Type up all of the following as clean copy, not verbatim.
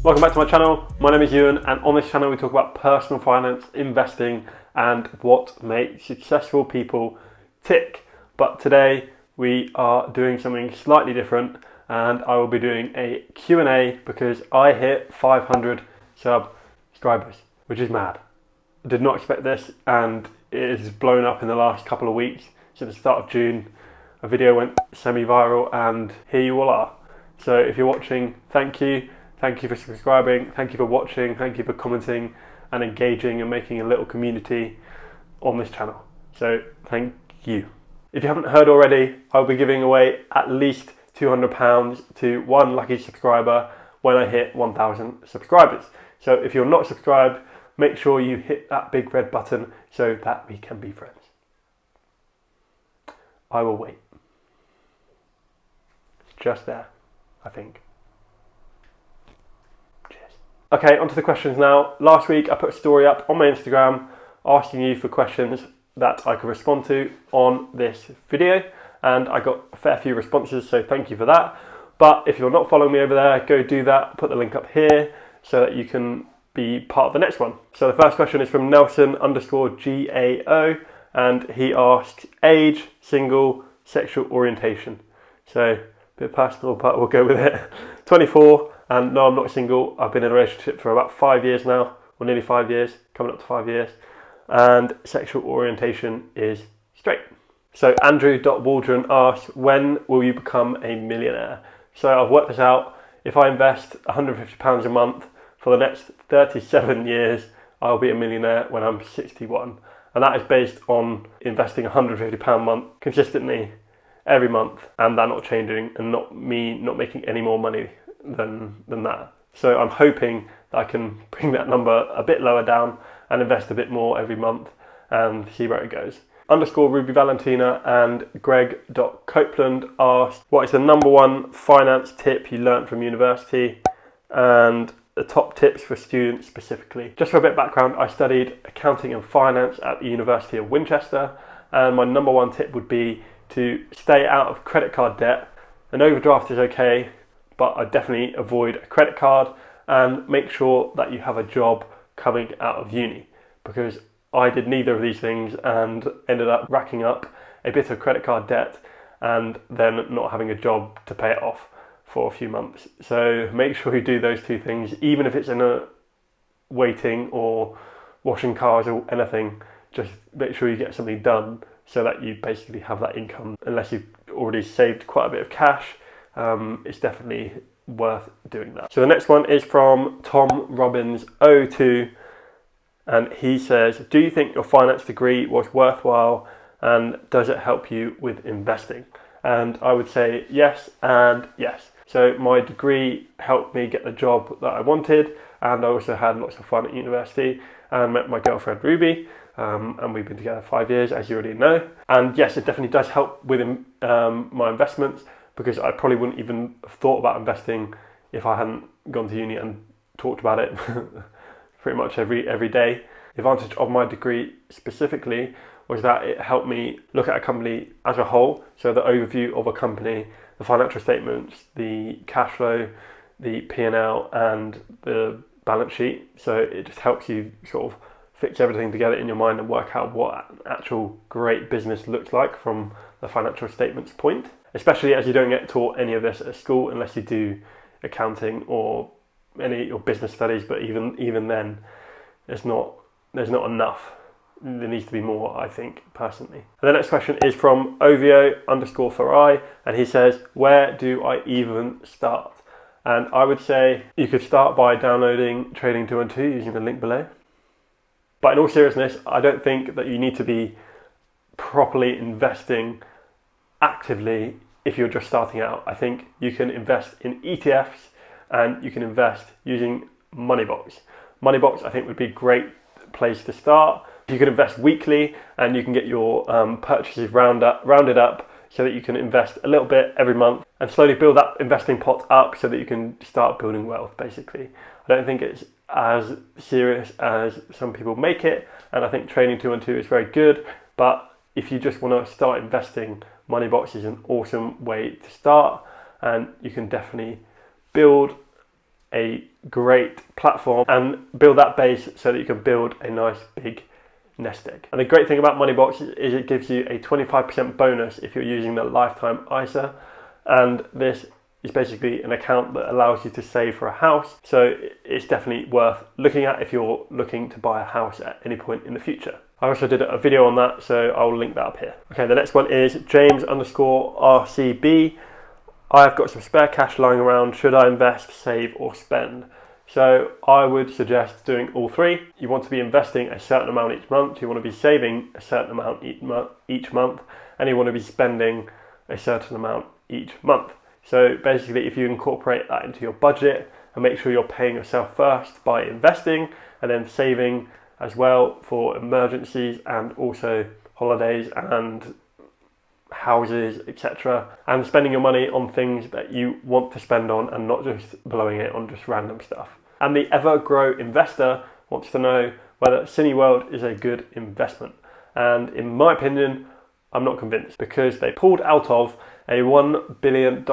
Welcome back to my channel. My name is Euan, and on this channel we talk about personal finance, investing, and what makes successful people tick. But today we are doing something slightly different, and I will be doing a Q&A because I hit 500 subscribers, which is mad. I did not expect this, and it has blown up in the last couple of weeks. Since the start of June, a video went semi-viral, and here you all are. So if you're watching, thank you. Thank you for subscribing, thank you for watching, thank you for commenting and engaging and making a little community on this channel. So thank you. If you haven't heard already, I'll be giving away at least £200 to one lucky subscriber when I hit 1,000 subscribers. So if you're not subscribed, make sure you hit that big red button so that we can be friends. I will wait. It's just there, I think. Okay, onto the questions now. Last week I put a story up on my Instagram asking you for questions that I could respond to on this video, and I got a fair few responses, so thank you for that. But if you're not following me over there, go do that. I'll put the link up here so that you can be part of the next one. So the first question is from Nelson_GAO, and he asks age, single, sexual orientation. So a bit personal, but we'll go with it. 24. And no, I'm not single. I've been in a relationship for about 5 years now, or nearly 5 years, coming up to 5 years. And sexual orientation is straight. So Andrew.Waldron asks, when will you become a millionaire? So I've worked this out. If I invest £150 a month for the next 37 years, I'll be a millionaire when I'm 61. And that is based on investing £150 a month consistently every month, and that not changing, and not making any more money than that. So I'm hoping that I can bring that number a bit lower down and invest a bit more every month and see where it goes. Ruby Valentina and Greg.Copeland asked, what is the number one finance tip you learned from university and the top tips for students specifically? Just for a bit of background, I studied accounting and finance at the University of Winchester, and my number one tip would be to stay out of credit card debt. An overdraft is okay, but I definitely avoid a credit card, and make sure that you have a job coming out of uni, because I did neither of these things and ended up racking up a bit of credit card debt and then not having a job to pay it off for a few months. So make sure you do those two things, even if it's in a waiting or washing cars or anything. Just make sure you get something done so that you basically have that income. Unless you've already saved quite a bit of cash, it's definitely worth doing that. So the next one is from Tom Robbins 02, and he says, do you think your finance degree was worthwhile, and does it help you with investing? And I would say yes and yes. So my degree helped me get the job that I wanted, and I also had lots of fun at university and met my girlfriend Ruby, and we've been together 5 years, as you already know. And yes, it definitely does help with my investments, because I probably wouldn't even have thought about investing if I hadn't gone to uni and talked about it pretty much every day. The advantage of my degree specifically was that it helped me look at a company as a whole. So the overview of a company, the financial statements, the cash flow, the P&L and the balance sheet. So it just helps you sort of fix everything together in your mind and work out what an actual great business looks like from the financial statements point. Especially as you don't get taught any of this at school unless you do accounting or any or business studies, but even then there's not enough. There needs to be more, I think, personally. And the next question is from Ovio_Farai, and he says, where do I even start? And I would say you could start by downloading Trading 212 using the link below. But in all seriousness, I don't think that you need to be properly investing actively if you're just starting out. I think you can invest in ETFs and you can invest using Moneybox. Moneybox I think would be a great place to start. You can invest weekly and you can get your purchases rounded up so that you can invest a little bit every month and slowly build that investing pot up so that you can start building wealth, basically. I don't think it's as serious as some people make it, and I think Training 212 is very good, but if you just want to start investing, Moneybox is an awesome way to start, and you can definitely build a great platform and build that base so that you can build a nice big nest egg. And the great thing about Moneybox is it gives you a 25% bonus if you're using the lifetime ISA, and this is basically an account that allows you to save for a house, so it's definitely worth looking at if you're looking to buy a house at any point in the future. I also did a video on that, so I'll link that up here. Okay, the next one is James_RCB. I've got some spare cash lying around. Should I invest, save, or spend? So I would suggest doing all three. You want to be investing a certain amount each month, you want to be saving a certain amount each month, and you want to be spending a certain amount each month. So basically, if you incorporate that into your budget and make sure you're paying yourself first by investing and then saving as well for emergencies and also holidays and houses, etc., and spending your money on things that you want to spend on and not just blowing it on just random stuff. And the ever grow investor wants to know whether Cineworld is a good investment. And in my opinion, I'm not convinced, because they pulled out of a $1 billion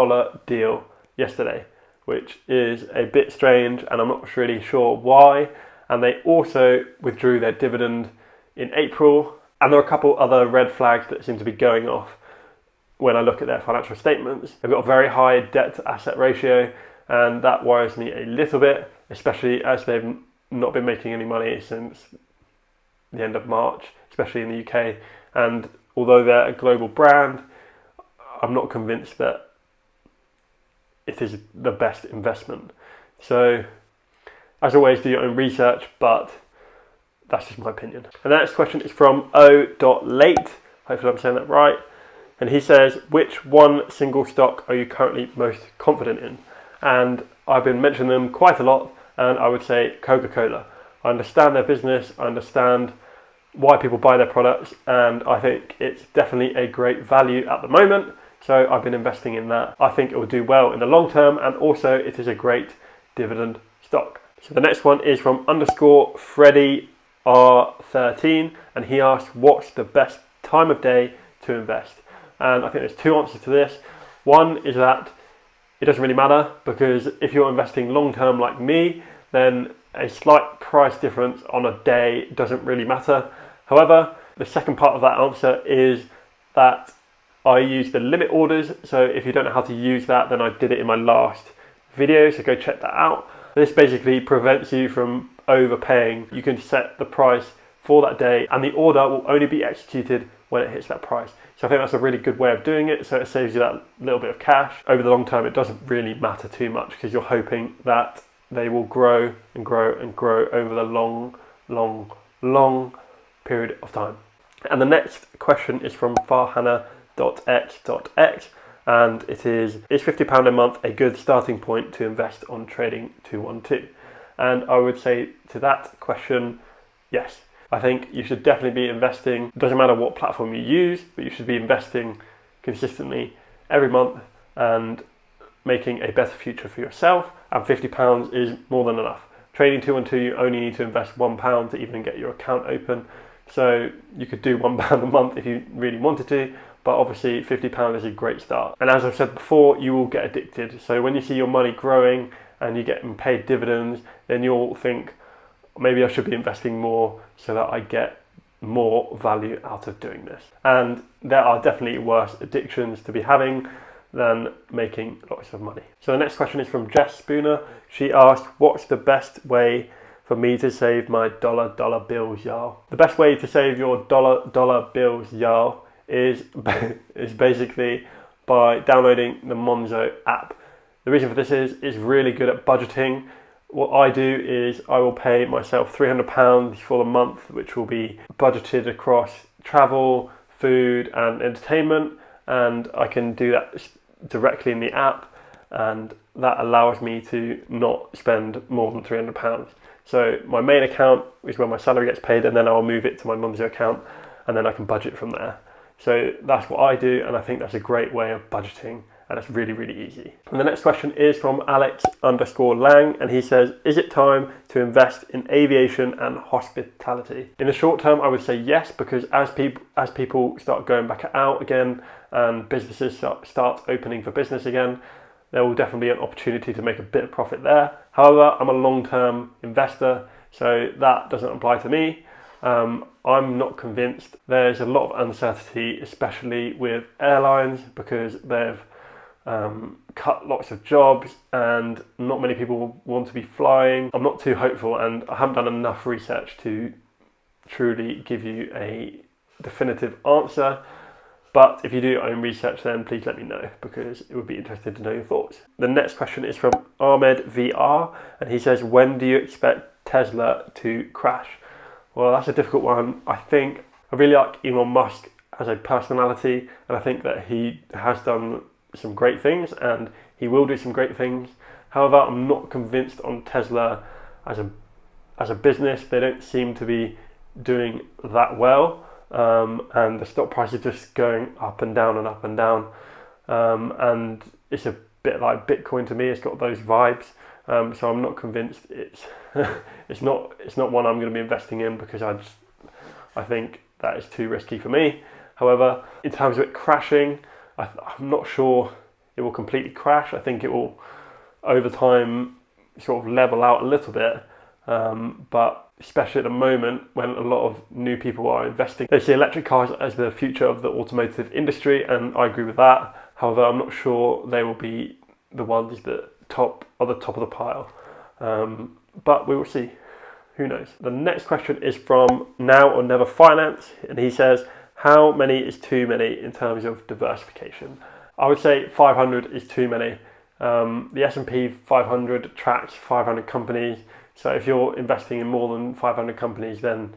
deal yesterday, which is a bit strange, and I'm not really sure why. And they also withdrew their dividend in April, and there are a couple other red flags that seem to be going off when I look at their financial statements. They've got a very high debt to asset ratio, and that worries me a little bit, especially as they've not been making any money since the end of March, especially in the UK. And although they're a global brand, I'm not convinced that it is the best investment. So, as always, do your own research, but that's just my opinion. And the next question is from O.Late. Hopefully I'm saying that right. And he says, which one single stock are you currently most confident in? And I've been mentioning them quite a lot, and I would say Coca-Cola. I understand their business, I understand why people buy their products, and I think it's definitely a great value at the moment. So I've been investing in that. I think it will do well in the long term, and also it is a great dividend stock. So the next one is from _Freddie R13, and he asks, what's the best time of day to invest? And I think there's two answers to this. One is that it doesn't really matter, because if you're investing long term like me, then a slight price difference on a day doesn't really matter. However, the second part of that answer is that I use the limit orders. So if you don't know how to use that, then I did it in my last video, so go check that out. This basically prevents you from overpaying. You can set the price for that day, and the order will only be executed when it hits that price. So I think that's a really good way of doing it. So it saves you that little bit of cash. Over the long term, it doesn't really matter too much, because you're hoping that they will grow and grow and grow over the long period of time. And the next question is from Farhana.x.x, and it is £50 a month a good starting point to invest on Trading 212? And I would say to that question, yes. I think you should definitely be investing. It doesn't matter what platform you use, but you should be investing consistently every month and making a better future for yourself. And £50 is more than enough. Trading 212, you only need to invest £1 to even get your account open. So you could do £1 a month if you really wanted to, but obviously £50 is a great start. And as I've said before, you will get addicted. So when you see your money growing and you get paid dividends, then you'll think, maybe I should be investing more so that I get more value out of doing this. And there are definitely worse addictions to be having than making lots of money. So the next question is from Jess Spooner. She asked, what's the best way for me to save my dollar bills, y'all? The best way to save your dollar bills, y'all, is basically by downloading the Monzo app. The reason for this is it's really good at budgeting. What I do is I will pay myself £300 for the month, which will be budgeted across travel, food and entertainment, and I can do that directly in the app, and that allows me to not spend more than £300. So my main account is where my salary gets paid, and then I'll move it to my Monzo account, and then I can budget from there. So that's what I do, and I think that's a great way of budgeting, and it's really, really easy. And the next question is from Alex_Lang, and he says, is it time to invest in aviation and hospitality? In the short term, I would say yes, because as people start going back out again and businesses start opening for business again, there will definitely be an opportunity to make a bit of profit there. However, I'm a long-term investor, so that doesn't apply to me. I'm not convinced. There's a lot of uncertainty, especially with airlines, because they've cut lots of jobs and not many people want to be flying. I'm not too hopeful, and I haven't done enough research to truly give you a definitive answer. But if you do your own research, then please let me know, because it would be interesting to know your thoughts. The next question is from Ahmed VR, and he says, when do you expect Tesla to crash? Well, that's a difficult one. I really like Elon Musk as a personality, and I think that he has done some great things and he will do some great things. However, I'm not convinced on Tesla as a business. They don't seem to be doing that well. And the stock price is just going up and down and up and down, and it's a bit like Bitcoin to me. It's got those vibes, so I'm not convinced it's not one I'm going to be investing in, because I think that is too risky for me. However, in terms of it crashing, I'm not sure it will completely crash. I think it will over time sort of level out a little bit, but especially at the moment when a lot of new people are investing. They see electric cars as the future of the automotive industry, and I agree with that. However, I'm not sure they will be the ones that are the top of the pile. But we will see. Who knows? The next question is from Now or Never Finance, and he says, how many is too many in terms of diversification? I would say 500 is too many. The S&P 500 tracks 500 companies. So if you're investing in more than 500 companies, then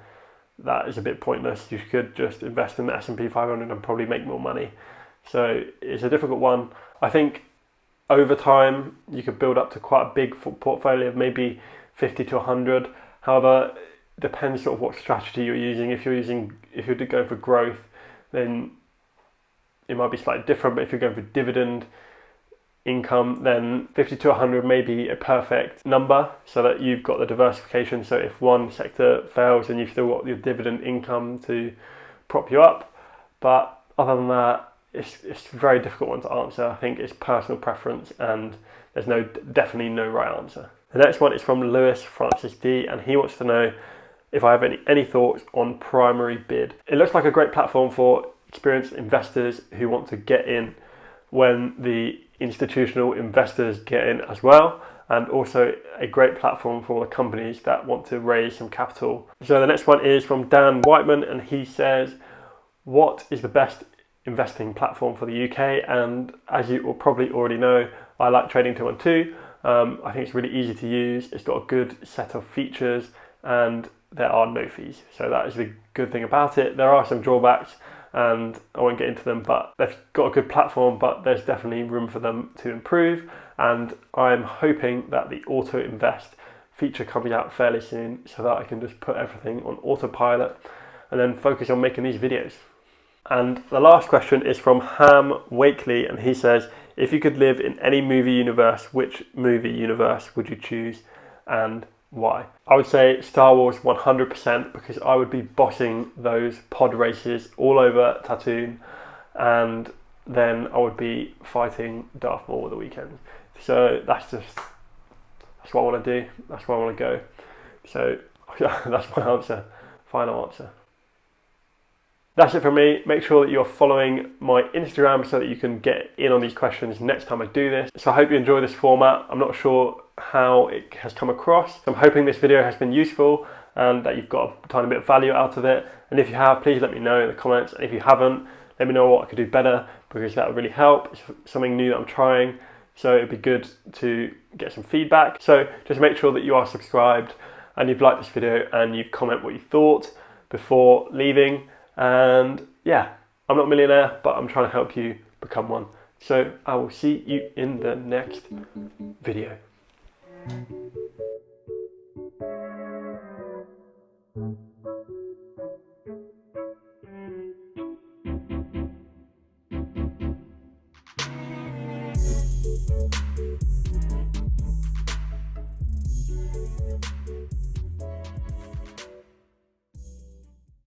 that is a bit pointless. You could just invest in the S&P 500 and probably make more money. So it's a difficult one. I think over time you could build up to quite a big portfolio of maybe 50 to 100. However, it depends sort of what strategy you're using. If you're going for growth, then it might be slightly different. But if you're going for dividend income, then 50 to 100 may be a perfect number, so that you've got the diversification. So if one sector fails, then you've still got your dividend income to prop you up. But other than that, it's a very difficult one to answer. I think it's personal preference, and there's definitely no right answer. The next one is from Lewis Francis D, and he wants to know if I have any thoughts on primary bid. It looks like a great platform for experienced investors who want to get in when the institutional investors get in as well, and also a great platform for the companies that want to raise some capital. So the next one is from Dan Whiteman, and he says, what is the best investing platform for the UK? And as you will probably already know, I like Trading 212. I think it's really easy to use. It's got a good set of features, and there are no fees. So that is the good thing about it. There are some drawbacks, and I won't get into them, but they've got a good platform, but there's definitely room for them to improve. And I'm hoping that the Auto Invest feature comes out fairly soon, so that I can just put everything on autopilot and then focus on making these videos. And the last question is from Ham Wakely, and he says, if you could live in any movie universe, which movie universe would you choose and why? I would say Star Wars 100%, because I would be bossing those pod races all over Tatooine, and then I would be fighting Darth Maul at the weekend. So that's what I want to do. That's where I want to go. So that's my answer. Final answer. That's it from me. Make sure that you're following my Instagram so that you can get in on these questions next time I do this. So I hope you enjoy this format. I'm not sure how it has come across. I'm hoping this video has been useful and that you've got a tiny bit of value out of it. And if you have, please let me know in the comments. And if you haven't, let me know what I could do better, because that would really help. It's something new that I'm trying. So it'd be good to get some feedback. So just make sure that you are subscribed and you've liked this video and you comment what you thought before leaving. And yeah, I'm not a millionaire, but I'm trying to help you become one. So I will see you in the next video.